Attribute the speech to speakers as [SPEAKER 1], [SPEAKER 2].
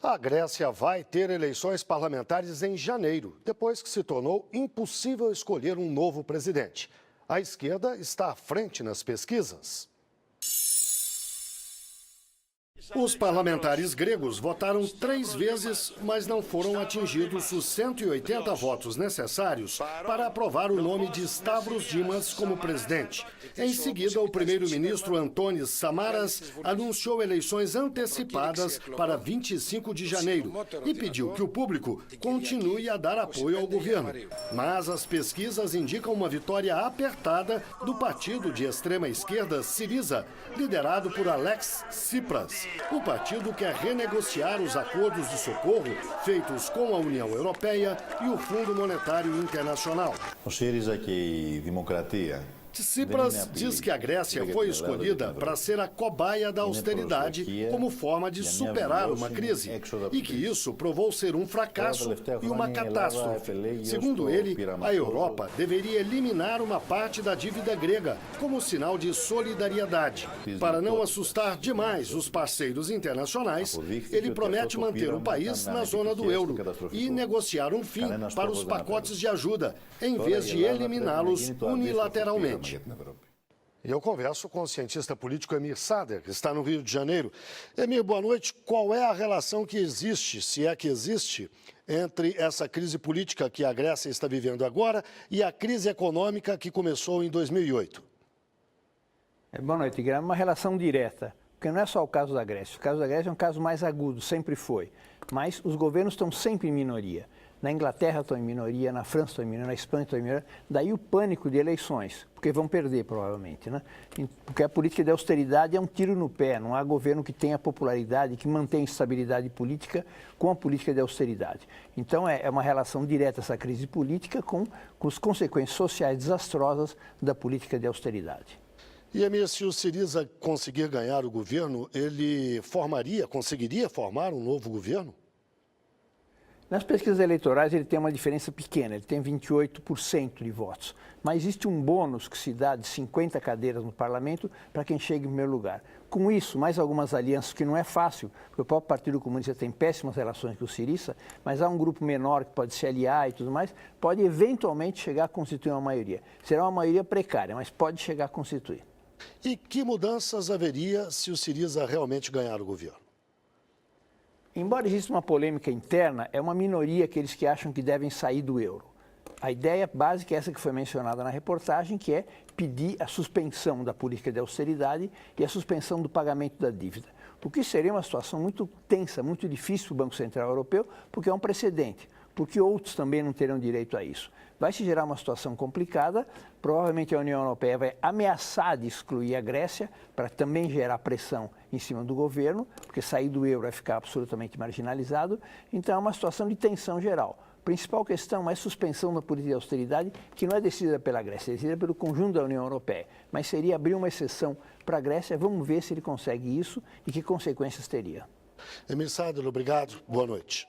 [SPEAKER 1] A Grécia vai ter eleições parlamentares em janeiro, depois que se tornou impossível escolher um novo presidente. A esquerda está à frente nas pesquisas. Os parlamentares gregos votaram 3 vezes, mas não foram atingidos os 180 votos necessários para aprovar o nome de Stavros Dimas como presidente. Em seguida, o primeiro-ministro Antonis Samaras anunciou eleições antecipadas para 25 de janeiro e pediu que o público continue a dar apoio ao governo. Mas as pesquisas indicam uma vitória apertada do partido de extrema-esquerda Syriza, liderado por Alex Tsipras. O partido quer renegociar os acordos de socorro feitos com a União Europeia e o Fundo Monetário Internacional.
[SPEAKER 2] O Syriza que democracia.
[SPEAKER 1] Tsipras diz que a Grécia foi escolhida para ser a cobaia da austeridade como forma de superar uma crise e que isso provou ser um fracasso e uma catástrofe. Segundo ele, a Europa deveria eliminar uma parte da dívida grega como sinal de solidariedade. Para não assustar demais os parceiros internacionais, ele promete manter o país na zona do euro e negociar um fim para os pacotes de ajuda, em vez de eliminá-los unilateralmente. E eu converso com o cientista político Emir Sader, que está no Rio de Janeiro. Emir, boa noite. Qual é a relação que existe, se é que existe, entre essa crise política que a Grécia está vivendo agora e a crise econômica que começou em 2008?
[SPEAKER 3] Boa noite, Guilherme. Uma relação direta, porque não é só o caso da Grécia. O caso da Grécia é um caso mais agudo, sempre foi. Mas os governos estão sempre em minoria. Na Inglaterra estão em minoria, na França estão em minoria, na Espanha estão em minoria. Daí o pânico de eleições, porque vão perder provavelmente, né? Porque a política de austeridade é um tiro no pé, não há governo que tenha popularidade, que mantenha estabilidade política com a política de austeridade. Então é uma relação direta essa crise política com as consequências sociais desastrosas da política de austeridade.
[SPEAKER 1] E, Emir, se o Syriza conseguir ganhar o governo, ele conseguiria formar um novo governo?
[SPEAKER 3] Nas pesquisas eleitorais ele tem uma diferença pequena, ele tem 28% de votos. Mas existe um bônus que se dá de 50 cadeiras no parlamento para quem chega em primeiro lugar. Com isso, mais algumas alianças, que não é fácil, porque o próprio Partido Comunista tem péssimas relações com o Syriza, mas há um grupo menor que pode se aliar e tudo mais, pode eventualmente chegar a constituir uma maioria. Será uma maioria precária, mas pode chegar a constituir.
[SPEAKER 1] E que mudanças haveria se o Syriza realmente ganhar o governo?
[SPEAKER 3] Embora exista uma polêmica interna, é uma minoria aqueles que acham que devem sair do euro. A ideia básica é essa que foi mencionada na reportagem, que é pedir a suspensão da política de austeridade e a suspensão do pagamento da dívida. O que seria uma situação muito tensa, muito difícil para o Banco Central Europeu, porque é um precedente, porque outros também não terão direito a isso. Vai se gerar uma situação complicada, provavelmente a União Europeia vai ameaçar de excluir a Grécia para também gerar pressão em cima do governo, porque sair do euro vai ficar absolutamente marginalizado. Então é uma situação de tensão geral. A principal questão é a suspensão da política de austeridade, que não é decidida pela Grécia, é decidida pelo conjunto da União Europeia. Mas seria abrir uma exceção para a Grécia, vamos ver se ele consegue isso e que consequências teria.
[SPEAKER 1] Emir Sader, obrigado. Boa noite.